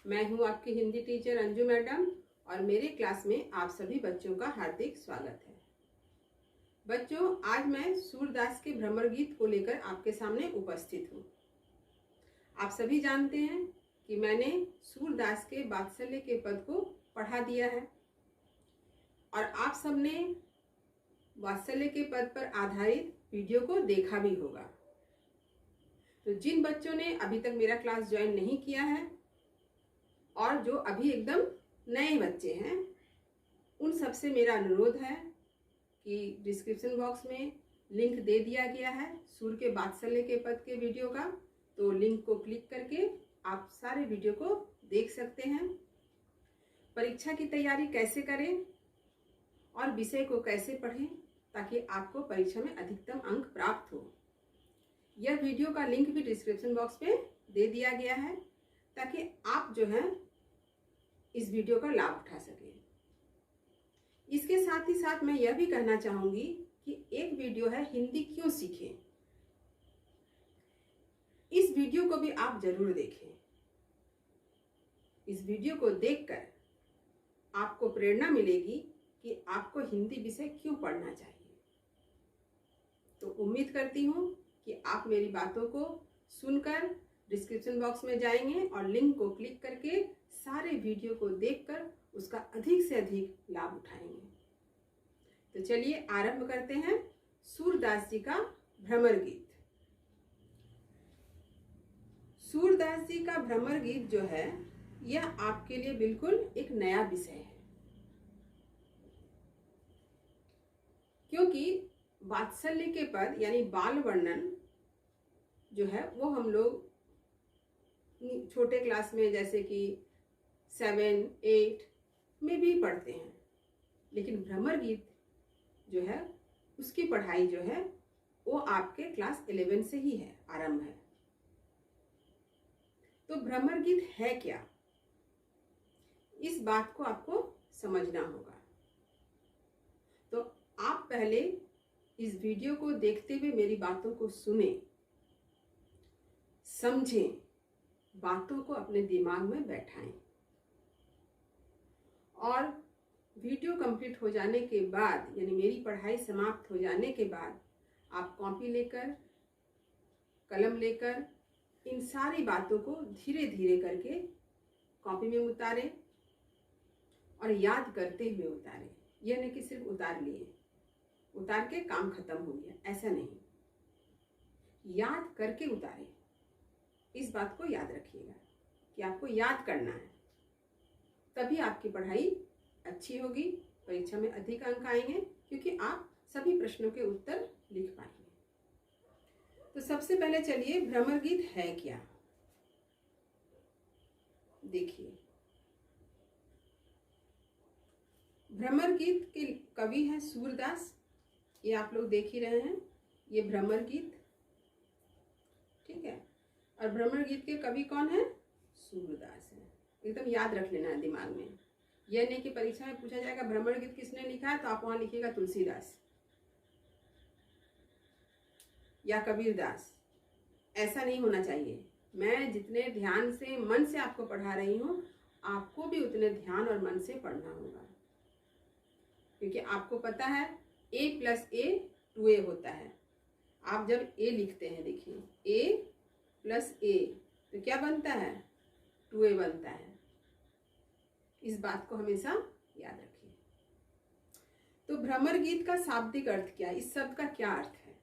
मैं हूं आपकी हिंदी टीचर अंजू मैडम और मेरे क्लास में आप सभी बच्चों का हार्दिक स्वागत है। बच्चों, आज मैं सूरदास के भ्रमर गीत को लेकर आपके सामने उपस्थित हूं। आप सभी जानते हैं कि मैंने सूरदास के वात्सल्य के पद को पढ़ा दिया है और आप सबने वात्सल्य के पद पर आधारित वीडियो को देखा भी होगा। तो जिन बच्चों ने अभी तक मेरा क्लास ज्वाइन नहीं किया है और जो अभी एकदम नए बच्चे हैं, उन सबसे मेरा अनुरोध है कि डिस्क्रिप्शन बॉक्स में लिंक दे दिया गया है सूर के वात्सल्य के पद के वीडियो का, तो लिंक को क्लिक करके आप सारे वीडियो को देख सकते हैं। परीक्षा की तैयारी कैसे करें और विषय को कैसे पढ़ें ताकि आपको परीक्षा में अधिकतम अंक प्राप्त हो, यह वीडियो का लिंक भी डिस्क्रिप्शन बॉक्स में दे दिया गया है ताकि आप जो है इस वीडियो का लाभ उठा सकें। इसके साथ ही साथ मैं यह भी कहना चाहूंगी कि एक वीडियो है हिंदी क्यों सीखें, इस वीडियो को भी आप जरूर देखें। इस वीडियो को देखकर आपको प्रेरणा मिलेगी कि आपको हिंदी विषय क्यों पढ़ना चाहिए। तो उम्मीद करती हूँ कि आप मेरी बातों को सुनकर डिस्क्रिप्शन बॉक्स में जाएंगे और लिंक को क्लिक करके सारे वीडियो को देखकर उसका अधिक से अधिक लाभ उठाएंगे। तो चलिए आरंभ करते हैं सूरदास जी का भ्रमर गीत। सूरदास जी का भ्रमर गीत जो है यह आपके लिए बिल्कुल एक नया विषय है, क्योंकि वात्सल्य के पद यानी बाल वर्णन जो है वो हम लोग छोटे क्लास में जैसे कि 7, 8 में भी पढ़ते हैं, लेकिन भ्रमर गीत जो है उसकी पढ़ाई जो है वो आपके क्लास 11 से ही है, आरंभ है। तो भ्रमर गीत है क्या, इस बात को आपको समझना होगा। तो आप पहले इस वीडियो को देखते हुए मेरी बातों को सुने, समझें, बातों को अपने दिमाग में बैठाएं और वीडियो कंप्लीट हो जाने के बाद यानी मेरी पढ़ाई समाप्त हो जाने के बाद आप कॉपी लेकर, कलम लेकर इन सारी बातों को धीरे धीरे करके कॉपी में उतारें और याद करते हुए उतारें। यह नहीं कि सिर्फ उतार लिए, उतार के काम खत्म हो गया, ऐसा नहीं, याद करके उतारें। इस बात को याद रखिएगा कि आपको याद करना है, तभी आपकी पढ़ाई अच्छी होगी, परीक्षा में अधिक अंक आएंगे क्योंकि आप सभी प्रश्नों के उत्तर लिख पाएंगे। तो सबसे पहले चलिए भ्रमर गीत है क्या देखिए। भ्रमर गीत के कवि हैं सूरदास, ये आप लोग देख ही रहे हैं, ये भ्रमर गीत, ठीक है। और भ्रमर गीत के कवि कौन है? सूरदास है। एकदम याद रख लेना है दिमाग में। यह नहीं कि परीक्षा में पूछा जाएगा भ्रमर गीत किसने लिखा है तो आप वहां लिखिएगा तुलसीदास या कबीरदास, ऐसा नहीं होना चाहिए। मैं जितने ध्यान से, मन से आपको पढ़ा रही हूँ, आपको भी उतने ध्यान और मन से पढ़ना होगा, क्योंकि आपको पता है a + a 2a होता है। आप जब a लिखते हैं, देखिए a + a तो क्या बनता है? 2a बनता है। इस बात को हमेशा याद रखिए। तो भ्रमर गीत का शाब्दिक अर्थ क्या है, इस शब्द का क्या अर्थ है?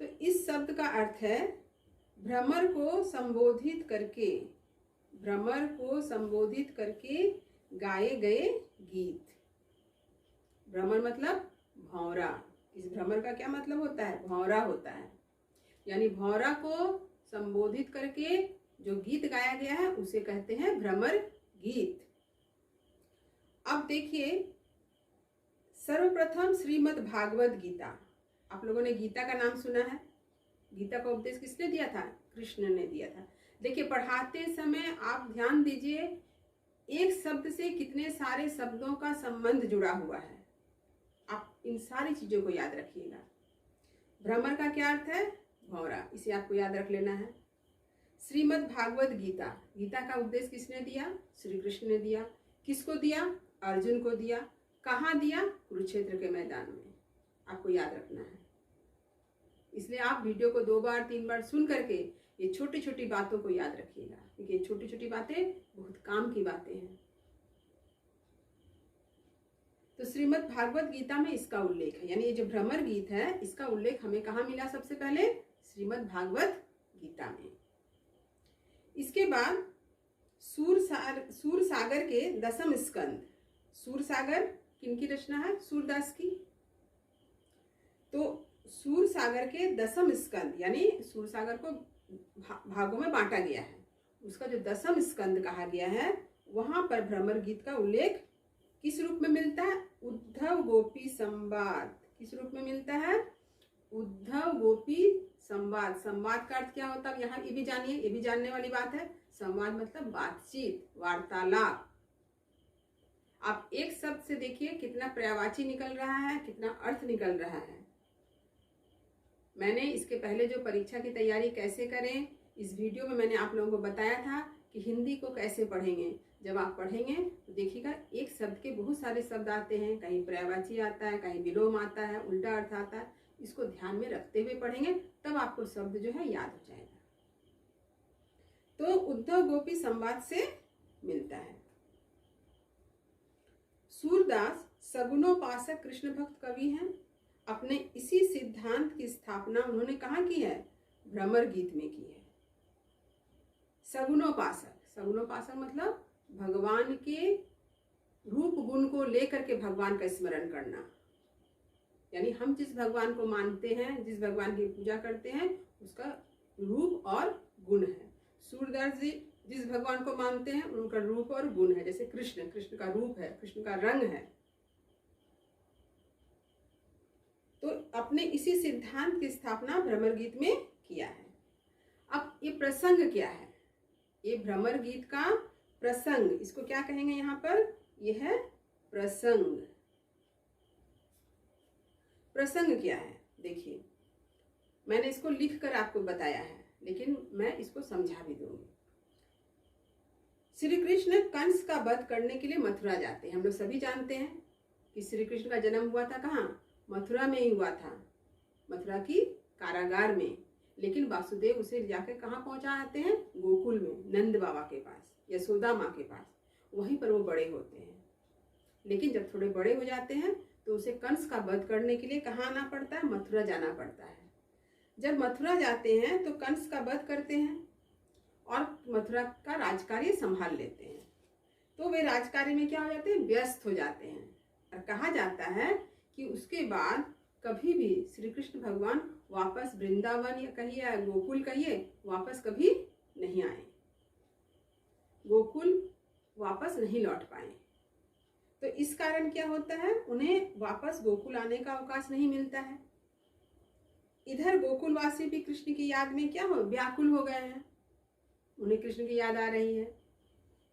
तो इस शब्द का अर्थ है भ्रमर को संबोधित करके, भ्रमर को संबोधित करके गाए गए गीत। भ्रमर मतलब भौरा। इस भ्रमर का क्या मतलब होता है? भौरा होता है। यानी भौरा को संबोधित करके जो गीत गाया गया है उसे कहते हैं भ्रमर गीत। अब देखिए, सर्वप्रथम श्रीमद् भागवत गीता, आप लोगों ने गीता का नाम सुना है। गीता का उपदेश किसने दिया था? कृष्ण ने दिया था। देखिए, पढ़ाते समय आप ध्यान दीजिए, एक शब्द से कितने सारे शब्दों का संबंध जुड़ा हुआ है। आप इन सारी चीजों को याद रखिएगा। भ्रमर का क्या अर्थ है? भौरा, इसे आपको याद रख लेना है। श्रीमद् भागवत गीता, गीता का उपदेश किसने दिया? श्री कृष्ण ने दिया। किसको दिया? अर्जुन को दिया। कहाँ दिया? कुरुक्षेत्र के मैदान में। आपको याद रखना है। इसलिए आप वीडियो को 2 बार 3 बार सुन करके ये छोटी छोटी बातों को याद रखिएगा, क्योंकि ये छोटी छोटी बातें बहुत काम की बातें हैं। तो श्रीमद् भागवत गीता में इसका उल्लेख है, यानी ये जो भ्रमर गीत है इसका उल्लेख हमें कहाँ मिला? सबसे पहले श्रीमद् भागवत गीता में। इसके बाद सूर सागर के 10वें स्कंद। सूर सागर किनकी रचना है? सूरदास की। तो सूर सागर के 10वें स्कंद, यानी सूर सागर को भागों में बांटा गया है, उसका जो 10वां स्कंद कहा गया है, वहां पर भ्रमर गीत का उल्लेख किस रूप में मिलता है? उद्धव गोपी संवाद। किस रूप में मिलता है? उद्धव गोपी संवाद। संवाद का अर्थ क्या होता है? यहाँ ये भी जानिए, ये भी जानने वाली बात है। संवाद मतलब बातचीत, वार्तालाप। आप एक शब्द से देखिए कितना पर्यायवाची निकल रहा है, कितना अर्थ निकल रहा है। मैंने इसके पहले जो परीक्षा की तैयारी कैसे करें, इस वीडियो में मैंने आप लोगों को बताया था कि हिंदी को कैसे पढ़ेंगे। जब आप पढ़ेंगे तो देखिएगा एक शब्द के बहुत सारे शब्द आते हैं, कहीं पर्यायवाची आता है, कहीं विलोम आता है, उल्टा अर्थ आता है। इसको ध्यान में रखते हुए पढ़ेंगे तब आपको शब्द जो है याद हो जाएगा। तो उद्धव गोपी संवाद से मिलता है। सूरदास सगुनोपासक कृष्ण भक्त कवि हैं। अपने इसी सिद्धांत की स्थापना उन्होंने कहाँ की है? भ्रमर गीत में की है। सगुनोपासक, सगुनोपासक मतलब भगवान के रूप गुण को लेकर के भगवान का स्मरण करना, यानी हम जिस भगवान को मानते हैं, जिस भगवान की पूजा करते हैं, उसका रूप और गुण है। सूरदास जी जिस भगवान को मानते हैं उनका रूप और गुण है। जैसे कृष्ण, कृष्ण का रूप है, कृष्ण का रंग है। तो अपने इसी सिद्धांत की स्थापना भ्रमर गीत में किया है। अब ये प्रसंग क्या है? ये भ्रमर गीत का प्रसंग, इसको क्या कहेंगे यहाँ पर? यह है प्रसंग। प्रसंग क्या है? देखिए, मैंने इसको लिख कर आपको बताया है, लेकिन मैं इसको समझा भी दूंगी। श्री कृष्ण कंस का वध करने के लिए मथुरा जाते हैं। हम लोग सभी जानते हैं कि श्री कृष्ण का जन्म हुआ था कहाँ? मथुरा में ही हुआ था, मथुरा की कारागार में। लेकिन वासुदेव उसे जाकर कहाँ पहुंचाते हैं? गोकुल में, नंद बाबा के पास, यशोदा माँ के पास। वहीं पर वो बड़े होते हैं। लेकिन जब थोड़े बड़े हो जाते हैं तो उसे कंस का वध करने के लिए कहाँ आना पड़ता है? मथुरा जाना पड़ता है। जब मथुरा जाते हैं तो कंस का वध करते हैं और मथुरा का राजकार्य संभाल लेते हैं। तो वे राजकार्य में क्या हो जाते हैं? व्यस्त हो जाते हैं। और कहा जाता है कि उसके बाद कभी भी श्री कृष्ण भगवान वापस वृंदावन या कहिए या गोकुल कहिए, वापस कभी नहीं आए, गोकुल वापस नहीं लौट पाए। तो इस कारण क्या होता है? उन्हें वापस गोकुल आने का अवकाश नहीं मिलता है। इधर गोकुलवासी भी कृष्ण की याद में क्या हो? व्याकुल हो गए हैं, उन्हें कृष्ण की याद आ रही है।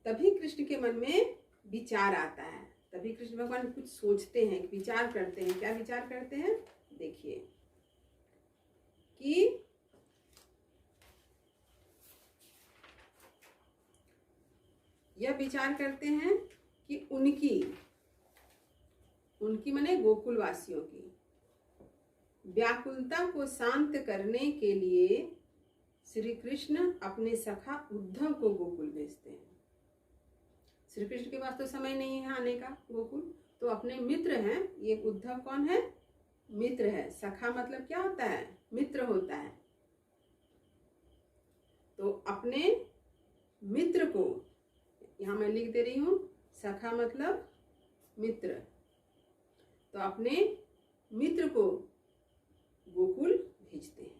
तभी कृष्ण के मन में विचार आता है, तभी कृष्ण भगवान कुछ सोचते हैं, विचार करते हैं। क्या विचार करते हैं? देखिए कि यह विचार करते हैं कि उनकी माने गोकुल वासियों की व्याकुलता को शांत करने के लिए श्री कृष्ण अपने सखा उद्धव को गोकुल भेजते हैं। श्री कृष्ण के पास तो समय नहीं है आने का गोकुल, तो अपने मित्र हैं, ये उद्धव कौन है? मित्र है। सखा मतलब क्या होता है? मित्र होता है। तो अपने मित्र को, यहाँ मैं लिख दे रही हूं, सखा मतलब मित्र। तो अपने मित्र को गोकुल भेजते हैं।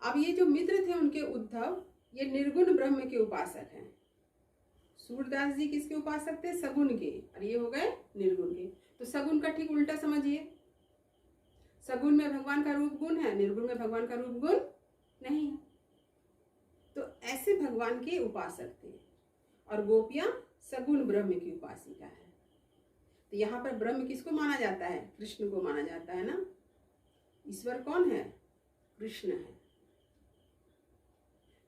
अब ये जो मित्र थे उनके उद्धव, ये निर्गुण ब्रह्म के उपासक हैं। सूरदास जी किसके उपासक थे? सगुण के, और ये हो गए निर्गुण के। तो सगुण का ठीक उल्टा समझिए। सगुण में भगवान का रूप गुण है, निर्गुण में भगवान का रूप गुण नहीं है। तो ऐसे भगवान के उपासक थे। और गोपियां सगुण ब्रह्म की उपासिका है। तो यहाँ पर ब्रह्म किसको माना जाता है? कृष्ण को माना जाता है ना। ईश्वर कौन है? कृष्ण है।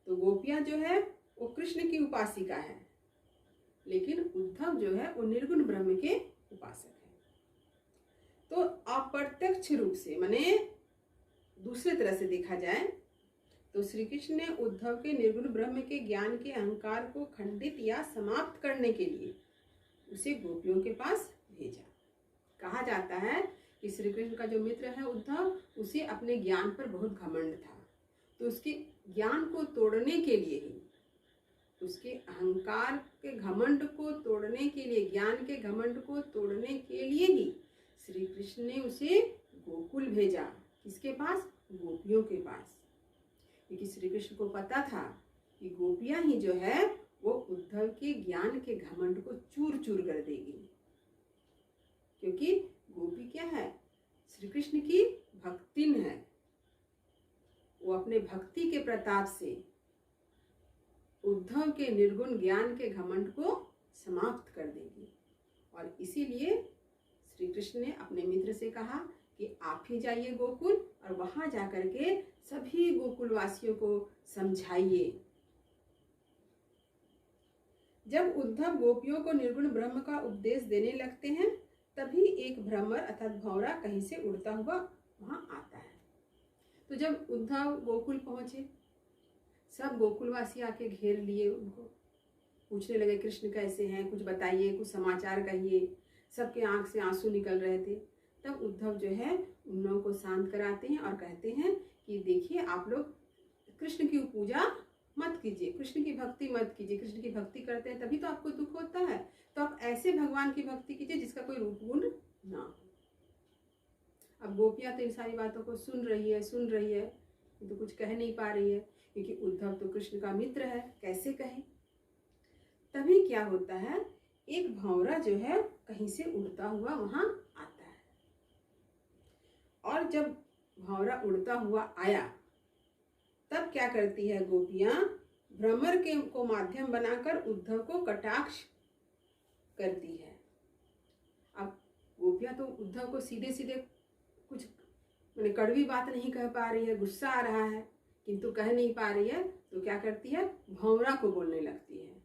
तो गोपियां जो है वो कृष्ण की उपासिका है, लेकिन उद्धव जो है वो निर्गुण ब्रह्म के उपासक है। तो अप्रत्यक्ष रूप से, माने दूसरे तरह से देखा जाए तो श्री कृष्ण ने उद्धव के निर्गुण ब्रह्म के ज्ञान के अहंकार को खंडित या समाप्त करने के लिए उसे गोपियों के पास भेजा। कहा जाता है कि श्री कृष्ण का जो मित्र है उद्धव, उसे अपने ज्ञान पर बहुत घमंड था, तो उसके ज्ञान को तोड़ने के लिए ही, उसके अहंकार के घमंड को तोड़ने के लिए, ज्ञान के घमंड को तोड़ने के लिए ही श्री कृष्ण ने उसे गोकुल भेजा। किसके पास? गोपियों के पास। क्योंकि श्री कृष्ण को पता था कि गोपियां ही जो है वो उद्धव के ज्ञान के घमंड को चूर चूर कर देगी। क्योंकि गोपी क्या है? श्री कृष्ण की भक्तिन है। वो अपने भक्ति के प्रताप से उद्धव के निर्गुण ज्ञान के घमंड को समाप्त कर देगी। और इसीलिए श्री कृष्ण ने अपने मित्र से कहा कि आप ही जाइए गोकुल और वहां जाकर के सभी गोकुलवासियों को समझाइए। जब उद्धव गोपियों को निर्गुण ब्रह्म का उपदेश देने लगते हैं, तभी एक भ्रमर अर्थात भौरा कहीं से उड़ता हुआ वहां आता है। तो जब उद्धव गोकुल पहुंचे, सब गोकुलवासी आके घेर लिए, उनको पूछने लगे कृष्ण कैसे हैं, कुछ बताइए, कुछ समाचार कहिए। सबके आंख से आंसू निकल रहे थे। तब उद्धव जो है उन लोगों को शांत कराते हैं और कहते हैं कि देखिए, आप लोग कृष्ण की पूजा मत कीजिए, कृष्ण की भक्ति मत कीजिए। कृष्ण की भक्ति करते हैं तभी तो आपको दुख होता है, तो आप ऐसे भगवान की भक्ति कीजिए जिसका कोई रूप गुण ना हो। अब गोपियां तो इन सारी बातों को सुन रही है, तो कुछ कह नहीं पा रही है, क्योंकि उद्धव तो कृष्ण का मित्र है, कैसे कहे। तभी क्या होता है, एक भंवरा जो है कहीं से उड़ता हुआ वहां आता है। और जब भंवरा उड़ता हुआ आया, तब क्या करती है गोपियां, भ्रमर के को माध्यम बनाकर उद्धव को कटाक्ष करती है। अब गोपियां तो उद्धव को सीधे सीधे कुछ मैंने कड़वी बात नहीं कह पा रही है, गुस्सा आ रहा है किंतु कह नहीं पा रही है, तो क्या करती है, भंवरा को बोलने लगती है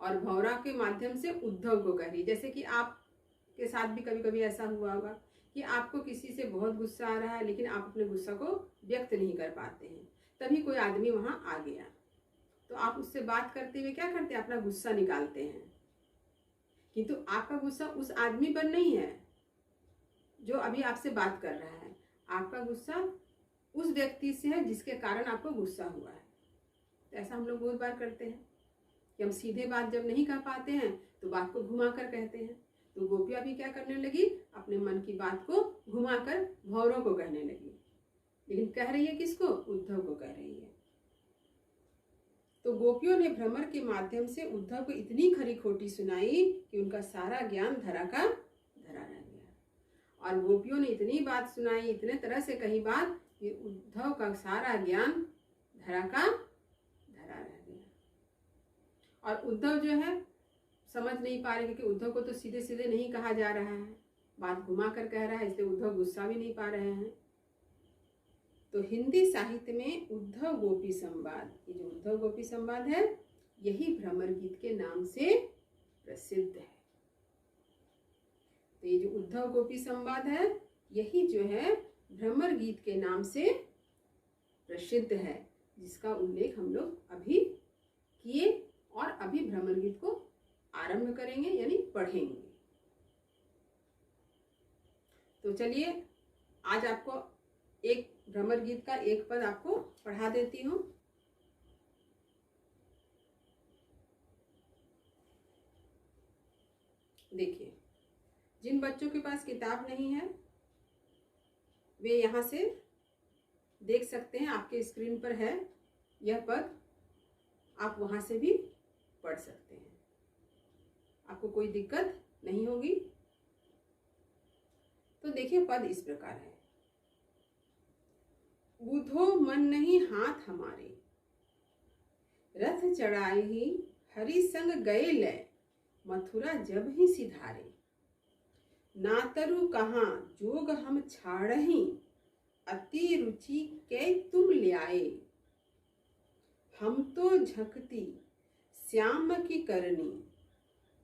और भंवरा के माध्यम से उद्धव को कह रही है। जैसे कि आपके साथ भी कभी कभी ऐसा हुआ होगा कि आपको किसी से बहुत गुस्सा आ रहा है, लेकिन आप अपने गुस्सा को व्यक्त नहीं कर पाते हैं। तभी कोई आदमी वहां आ गया, तो आप उससे बात करते हुए क्या करते हैं, अपना गुस्सा निकालते हैं। किंतु आपका गुस्सा उस आदमी पर नहीं है जो अभी आपसे बात कर रहा है, आपका गुस्सा उस व्यक्ति से है जिसके कारण आपको गुस्सा हुआ है। तो ऐसा हम लोग बहुत बार करते हैं कि हम सीधे बात जब नहीं कह पाते हैं तो बात को घुमाकर कहते हैं। तो गोपियां भी क्या करने लगी, अपने मन की बात को घुमाकर भंवरों को कहने लगी, लेकिन कह रही है किसको, उद्धव को कह रही है। तो गोपियों ने भ्रमर के माध्यम से उद्धव को इतनी खरी खोटी सुनाई कि उनका सारा ज्ञान धरा का धरा रह गया। और गोपियों ने इतनी बात सुनाई, इतने तरह से कही बात कि उद्धव का सारा ज्ञान धरा का धरा रह गया। और उद्धव जो है समझ नहीं पा रहे, क्योंकि उद्धव को तो सीधे सीधे नहीं कहा जा रहा है, बात घुमा कर कह रहा है, इसलिए उद्धव गुस्सा भी नहीं पा रहे हैं। तो हिंदी साहित्य में उद्धव गोपी संवाद, ये जो उद्धव गोपी संवाद है, यही भ्रमर गीत के नाम से प्रसिद्ध है। तो ये जो उद्धव गोपी संवाद है, यही जो है भ्रमर गीत के नाम से प्रसिद्ध है, जिसका उल्लेख हम लोग अभी किए और अभी भ्रमर गीत को आरंभ करेंगे, यानी पढ़ेंगे। तो चलिए, आज आपको एक भ्रमर गीत का एक पद आपको पढ़ा देती हूँ। देखिए, जिन बच्चों के पास किताब नहीं है वे यहाँ से देख सकते हैं, आपके स्क्रीन पर है यह पद, आप वहां से भी पढ़ सकते हैं, आपको कोई दिक्कत नहीं होगी। तो देखिए, पद इस प्रकार है। बूधो मन नहीं हाथ हमारे, रथ चढ़ाए ही हरि संग गए लय, मथुरा जब ही सिधारे। नातरु कहाँ जोग हम छाड़ही, अति रुचि कै तुम ल्याए। हम तो झकती श्याम की करनी,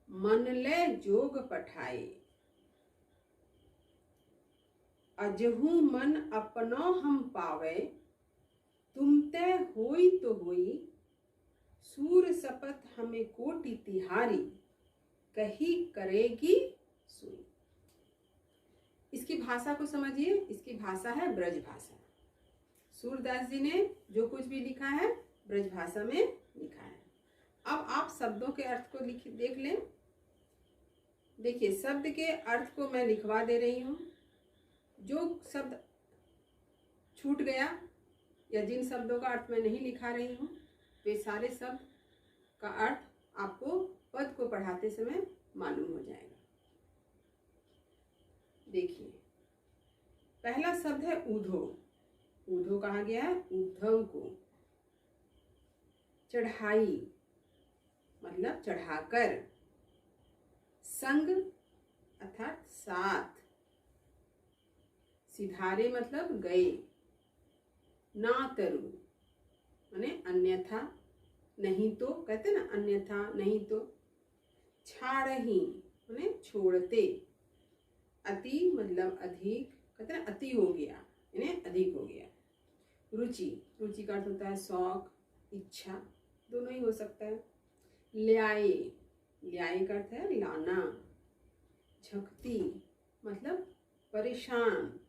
मन ले जोग पठाए। अजहू मन अपनो हम पावे, तुम ते होई तो होई। सूर सपत हमें कोटि तिहारी, कही करेगी सुई। इसकी भाषा को समझिए। इसकी भाषा है ब्रज भाषा। सूरदास जी ने जो कुछ भी लिखा है ब्रज भाषा में लिखा है। अब आप शब्दों के अर्थ को देख लें। देखिए, शब्द के अर्थ को मैं लिखवा दे रही हूँ। जो शब्द छूट गया या जिन शब्दों का अर्थ मैं नहीं लिखा रही हूँ, वे सारे शब्द का अर्थ आपको पद को पढ़ाते समय मालूम हो जाएगा। देखिए, पहला शब्द है ऊधो। ऊधो कहा गया है उद्धव को। चढ़ाई मतलब चढ़ाकर। संग अर्थात साथ। सिधारे मतलब गए। ना तरु माने अन्यथा, नहीं तो, कहते ना अन्यथा नहीं तो। छाड़ही माने छोड़ते। अति मतलब अधिक, कहते ना अति हो गया, यानी अधिक हो गया। रुचि, रुचि का अर्थ होता है शौक, इच्छा, दोनों ही हो सकता है। ल्याए, ल्याए का अर्थ है लाना। झकती मतलब परेशान।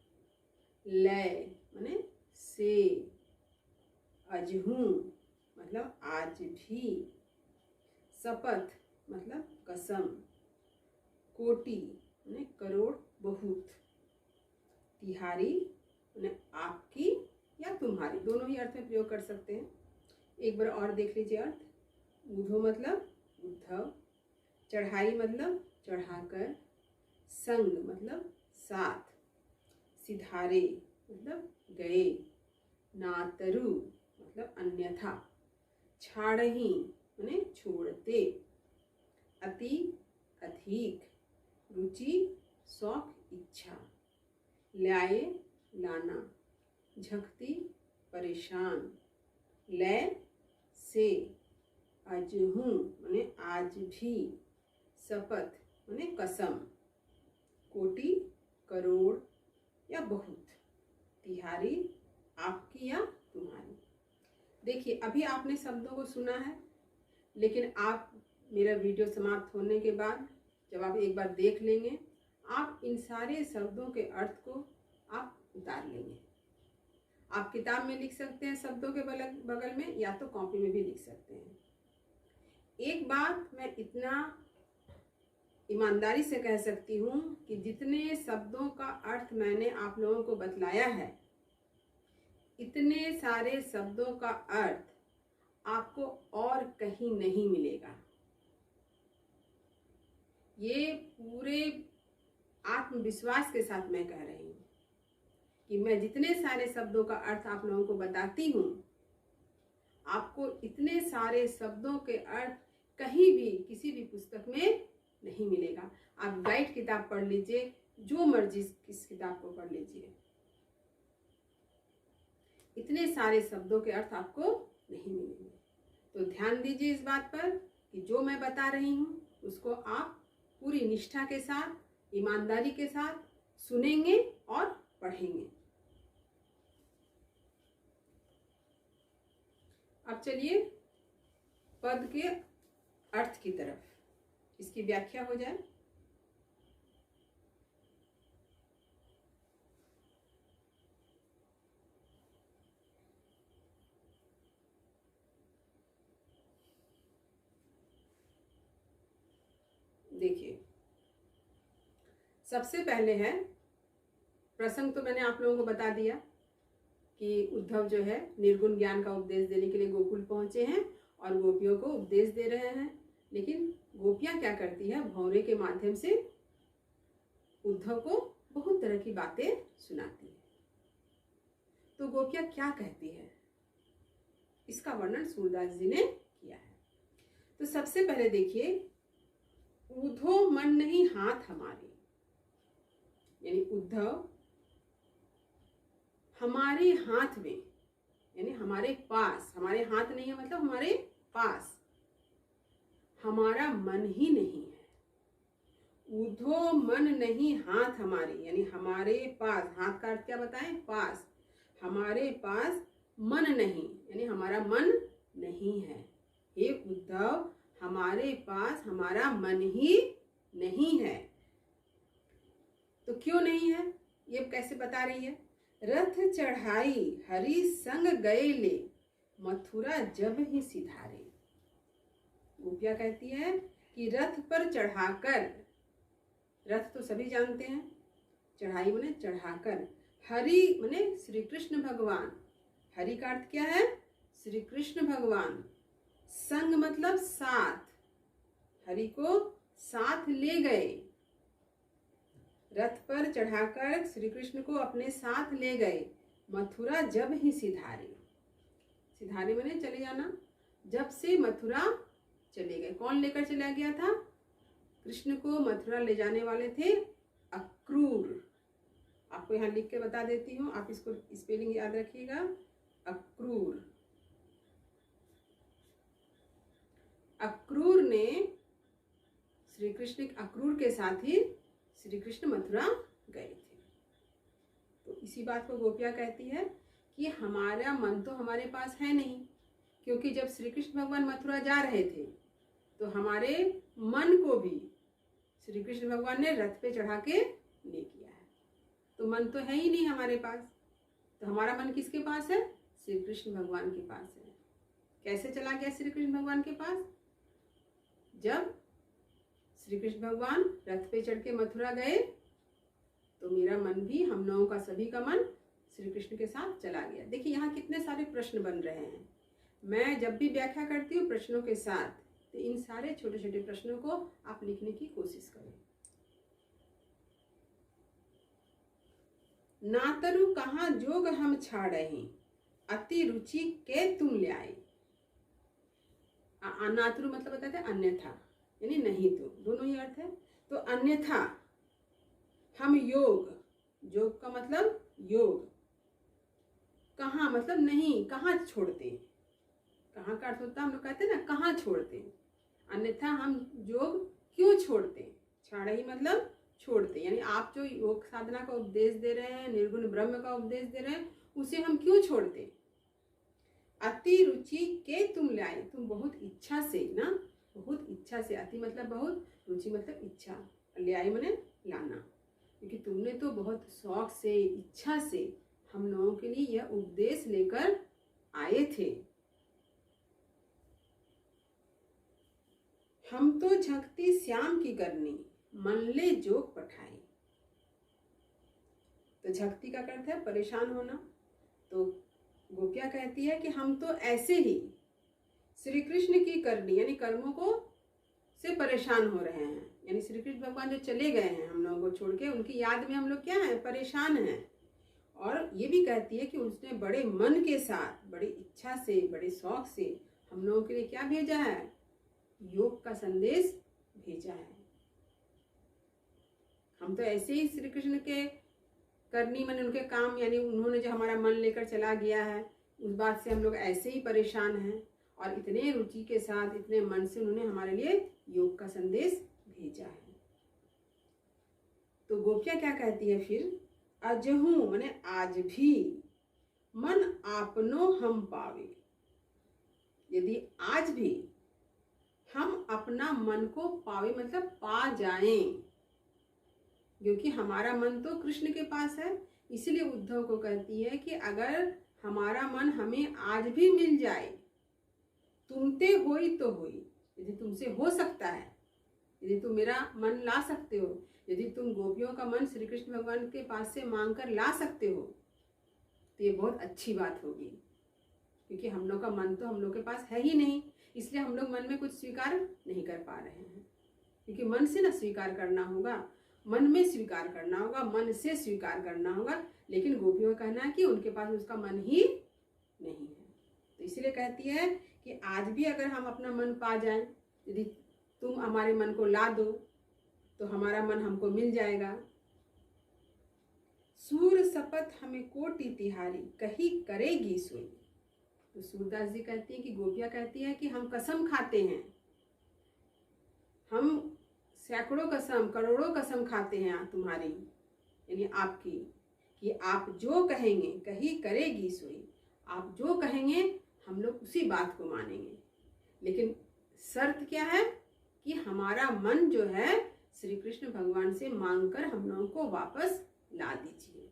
लय माने से। अजहू मतलब आज भी। शपथ मतलब कसम। कोटि माने करोड़, बहुत। तिहारी माने आपकी या तुम्हारी, दोनों ही अर्थ में प्रयोग कर सकते हैं। एक बार और देख लीजिए अर्थ। ऊधो मतलब उद्धव। चढ़ाई मतलब चढ़ाकर। संग मतलब साथ। सिधारे मतलब गए। नातरु मतलब अन्यथा। छाड़ही माने छोड़ते। अति अधिक। रुचि शौक इच्छा। ल्याए लाना। झकती परेशान। लय से। अजहू माने आज भी। शपथ माने कसम। कोटि करोड़ या बहुत। तिहारी आपकी या तुम्हारी। देखिए, अभी आपने शब्दों को सुना है, लेकिन आप मेरा वीडियो समाप्त होने के बाद जब आप एक बार देख लेंगे, आप इन सारे शब्दों के अर्थ को आप उतार लेंगे। आप किताब में लिख सकते हैं शब्दों के बगल में, या तो कॉपी में भी लिख सकते हैं। एक बात मैं इतना ईमानदारी से कह सकती हूँ कि जितने शब्दों का अर्थ मैंने आप लोगों को बतलाया है, इतने सारे शब्दों का अर्थ आपको और कहीं नहीं मिलेगा। ये पूरे आत्मविश्वास के साथ मैं कह रही हूँ कि मैं जितने सारे शब्दों का अर्थ आप लोगों को बताती हूँ, आपको इतने सारे शब्दों के अर्थ कहीं भी किसी भी पुस्तक में नहीं मिलेगा। आप गाइड किताब पढ़ लीजिए, जो मर्जी किस किताब को पढ़ लीजिए, इतने सारे शब्दों के अर्थ आपको नहीं मिलेंगे। तो ध्यान दीजिए इस बात पर कि जो मैं बता रही हूँ उसको आप पूरी निष्ठा के साथ, ईमानदारी के साथ सुनेंगे और पढ़ेंगे। अब चलिए पद के अर्थ की तरफ, इसकी व्याख्या हो जाए। देखिए, सबसे पहले है प्रसंग। तो मैंने आप लोगों को बता दिया कि उद्धव जो है निर्गुण ज्ञान का उपदेश देने के लिए गोकुल पहुंचे हैं और गोपियों को उपदेश दे रहे हैं। लेकिन गोपियां क्या करती है, भौरे के माध्यम से उद्धव को बहुत तरह की बातें सुनाती है। तो गोपियां क्या कहती है, इसका वर्णन सूरदास जी ने किया है। तो सबसे पहले देखिए, ऊधो मन नहीं हाथ हमारे, यानी उद्धव हमारे हाथ में, यानी हमारे पास, हमारे हाथ नहीं है मतलब हमारे पास, हमारा मन ही नहीं है। ऊधो मन नहीं हाथ हमारे, यानी हमारे पास, हाथ का अर्थ क्या बताएं, पास, हमारे पास मन नहीं, यानी हमारा मन नहीं है। हे उद्धव, हमारे पास हमारा मन ही नहीं है। तो क्यों नहीं है, ये कैसे बता रही है? रथ चढ़ाई हरि संग गए ले, मथुरा जब ही सिधारे। गोपिया कहती है कि रथ पर चढ़ाकर, रथ तो सभी जानते हैं, चढ़ाई माने चढ़ाकर, हरि माने श्री कृष्ण भगवान, हरि का अर्थ क्या है, श्री कृष्ण भगवान, संग मतलब साथ, हरि को साथ ले गए, रथ पर चढ़ाकर श्री कृष्ण को अपने साथ ले गए, मथुरा जब ही सिधारे। सिधारे माने चले जाना, जब से मथुरा चले गए। कौन लेकर चला गया था? कृष्ण को मथुरा ले जाने वाले थे अक्रूर। आपको यहाँ लिख के बता देती हूँ, आप इसको स्पेलिंग याद रखिएगा, अक्रूर। अक्रूर ने श्री कृष्ण, अक्रूर के साथ ही श्री कृष्ण मथुरा गए थे। तो इसी बात को गोपिया कहती है कि हमारा मन तो हमारे पास है नहीं, क्योंकि जब श्री कृष्ण भगवान मथुरा जा रहे थे तो हमारे मन को भी श्री कृष्ण भगवान ने रथ पे चढ़ा के ले किया है। तो मन तो है ही नहीं हमारे पास, तो हमारा मन किसके पास है? श्री कृष्ण भगवान के पास है। कैसे चला गया श्री कृष्ण भगवान के पास? जब श्री कृष्ण भगवान रथ पे चढ़ के मथुरा गए तो मेरा मन भी, हम लोगों का सभी का मन श्री कृष्ण के साथ चला गया। देखिए यहाँ कितने सारे प्रश्न बन रहे हैं। मैं जब भी व्याख्या करती हूँ प्रश्नों के साथ, तो इन सारे छोटे छोटे प्रश्नों को आप लिखने की कोशिश करें। नातरु कहाँ जोग हम छाड़हि, अति रुचि के तुम ले आए। नातरु मतलब बताते हैं अन्यथा, यानी नहीं तो, दोनों ही अर्थ है। तो अन्यथा हम योग, योग का मतलब योग, कहाँ मतलब नहीं, कहाँ छोड़ते, कहाँ का अर्थ होता है, हम लोग कहते हैं ना कहाँ छोड़ते, अन्यथा हम योग क्यों छोड़ते। छाड़ही मतलब छोड़ते, यानी आप जो योग साधना का उपदेश दे रहे हैं, निर्गुण ब्रह्म का उपदेश दे रहे हैं, उसे हम क्यों छोड़ते। अति रुचि के तुम लाए, तुम बहुत इच्छा से ना, बहुत इच्छा से, अति मतलब बहुत, रुचि मतलब इच्छा, ले आई मैंने लाना, क्योंकि तुमने तो बहुत शौक से, इच्छा से हम लोगों के लिए यह उपदेश लेकर आए थे। हम तो झकती श्याम की करनी, मन ले जोग पठाए। तो झकती का अर्थ है परेशान होना। तो गोपिया कहती है कि हम तो ऐसे ही श्री कृष्ण की करनी, यानी कर्मों को से परेशान हो रहे हैं, यानी श्री कृष्ण भगवान जो चले गए हैं हम लोगों को छोड़ के, उनकी याद में हम लोग क्या है, परेशान हैं। और ये भी कहती है कि उसने बड़े मन के साथ, बड़ी इच्छा से, बड़े शौक से हम लोगों के लिए क्या भेजा है, योग का संदेश भेजा है। हम तो ऐसे ही श्री कृष्ण के करनी, मन उनके काम, यानी उन्होंने जो हमारा मन लेकर चला गया है, उस बात से हम लोग ऐसे ही परेशान हैं, और इतने रुचि के साथ, इतने मन से उन्होंने हमारे लिए योग का संदेश भेजा है। तो गोपिया क्या कहती है फिर, अजहू माने आज भी, मन आपनो हम पावे। यदि आज भी हम अपना मन को पावे मतलब पा जाएं, क्योंकि हमारा मन तो कृष्ण के पास है, इसीलिए उद्धव को कहती है कि अगर हमारा मन हमें आज भी मिल जाए, तुमते होई तो होई, यदि तुमसे हो सकता है, यदि तुम मेरा मन ला सकते हो, यदि तुम गोपियों का मन श्री कृष्ण भगवान के पास से मांग कर ला सकते हो, तो ये बहुत अच्छी बात होगी। क्योंकि हम लोग का मन तो हम लोग के पास है ही नहीं, इसलिए हम लोग मन में कुछ स्वीकार नहीं कर पा रहे हैं। क्योंकि मन से ना स्वीकार करना होगा, मन में स्वीकार करना होगा, मन से स्वीकार करना होगा, लेकिन गोपियों का कहना है कि उनके पास उसका मन ही नहीं है। तो इसलिए कहती है कि आज भी अगर हम अपना मन पा जाएं, यदि तुम हमारे मन को ला दो, तो हमारा मन हमको मिल जाएगा। सूर सपत हमें कोटि तिहारी, कही करेगी सोई। तो सूरदास जी कहती हैं कि गोपियाँ कहती है कि हम कसम खाते हैं, हम सैकड़ों कसम करोड़ों कसम खाते हैं तुम्हारी यानी आपकी, कि आप जो कहेंगे कही करेगी सोई, आप जो कहेंगे हम लोग उसी बात को मानेंगे। लेकिन शर्त क्या है कि हमारा मन जो है श्री कृष्ण भगवान से मांगकर हम लोगों को वापस ला दीजिए।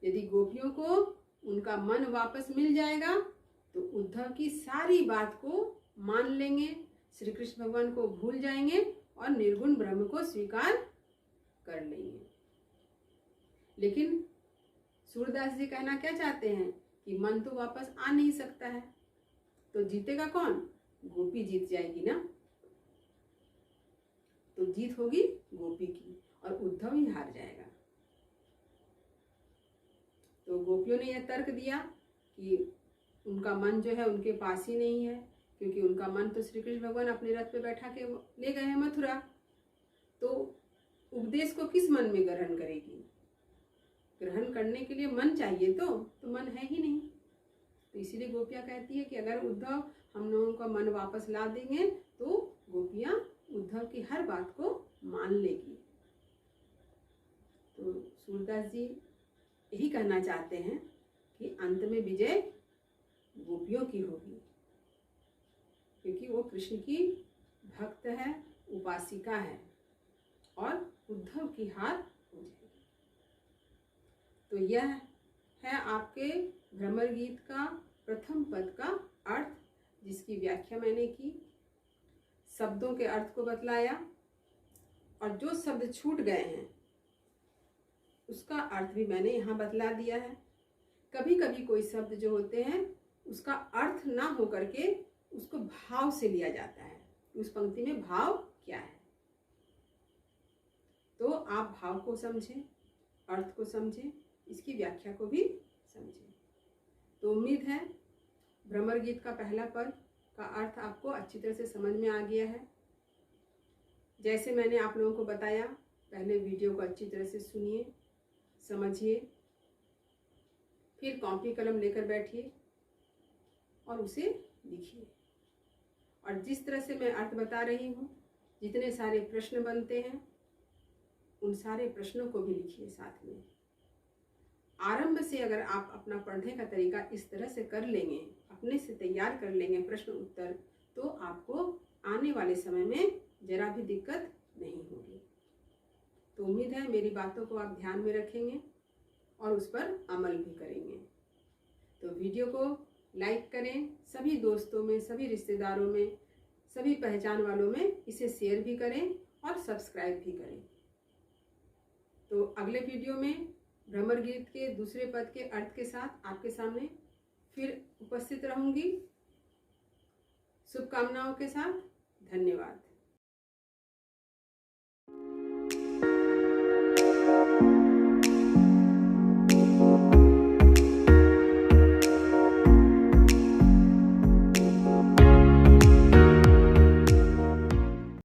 यदि गोपियों को उनका मन वापस मिल जाएगा तो उद्धव की सारी बात को मान लेंगे, श्री कृष्ण भगवान को भूल जाएंगे और निर्गुण ब्रह्म को स्वीकार कर लेंगे। लेकिन सूरदास जी कहना क्या चाहते हैं कि मन तो वापस आ नहीं सकता है, तो जीतेगा कौन? गोपी जीत जाएगी ना, तो जीत होगी गोपी की और उद्धव ही हार जाएगा। तो गोपियों ने यह तर्क दिया कि उनका मन जो है उनके पास ही नहीं है, क्योंकि उनका मन तो श्री कृष्ण भगवान अपने रथ पे बैठा के ले गए हैं मथुरा, तो उपदेश को किस मन में ग्रहण करेगी? ग्रहण करने के लिए मन चाहिए, तो मन है ही नहीं। तो इसीलिए गोपियाँ कहती है कि अगर उद्धव हम लोगों का मन वापस ला देंगे तो गोपियाँ उद्धव की हर बात को मान लेगी। तो सूरदास जी यही कहना चाहते हैं कि अंत में विजय गोपियों की होगी, क्योंकि वो कृष्ण की भक्त है, उपासिका है और उद्धव की हार हो जाएगी। तो यह है आपके भ्रमर गीत का प्रथम पद का अर्थ, जिसकी व्याख्या मैंने की, शब्दों के अर्थ को बतलाया और जो शब्द छूट गए हैं उसका अर्थ भी मैंने यहाँ बतला दिया है। कभी कभी कोई शब्द जो होते हैं उसका अर्थ ना हो करके उसको भाव से लिया जाता है, उस पंक्ति में भाव क्या है। तो आप भाव को समझें, अर्थ को समझें, इसकी व्याख्या को भी समझें। तो उम्मीद है भ्रमर गीत का पहला पद का अर्थ आपको अच्छी तरह से समझ में आ गया है। जैसे मैंने आप लोगों को बताया, पहले वीडियो को अच्छी तरह से सुनिए, समझिए, फिर कॉपी कलम लेकर बैठिए और उसे लिखिए। और जिस तरह से मैं अर्थ बता रही हूँ, जितने सारे प्रश्न बनते हैं उन सारे प्रश्नों को भी लिखिए साथ में। आरंभ से अगर आप अपना पढ़ने का तरीका इस तरह से कर लेंगे, अपने से तैयार कर लेंगे प्रश्न उत्तर, तो आपको आने वाले समय में जरा भी दिक्कत नहीं होगी। तो उम्मीद है मेरी बातों को आप ध्यान में रखेंगे और उस पर अमल भी करेंगे। तो वीडियो को लाइक करें, सभी दोस्तों में, सभी रिश्तेदारों में, सभी पहचान वालों में इसे शेयर भी करें और सब्सक्राइब भी करें। तो अगले वीडियो में भ्रमर गीत के दूसरे पद के अर्थ के साथ आपके सामने फिर उपस्थित रहूंगी। शुभकामनाओं के साथ, धन्यवाद।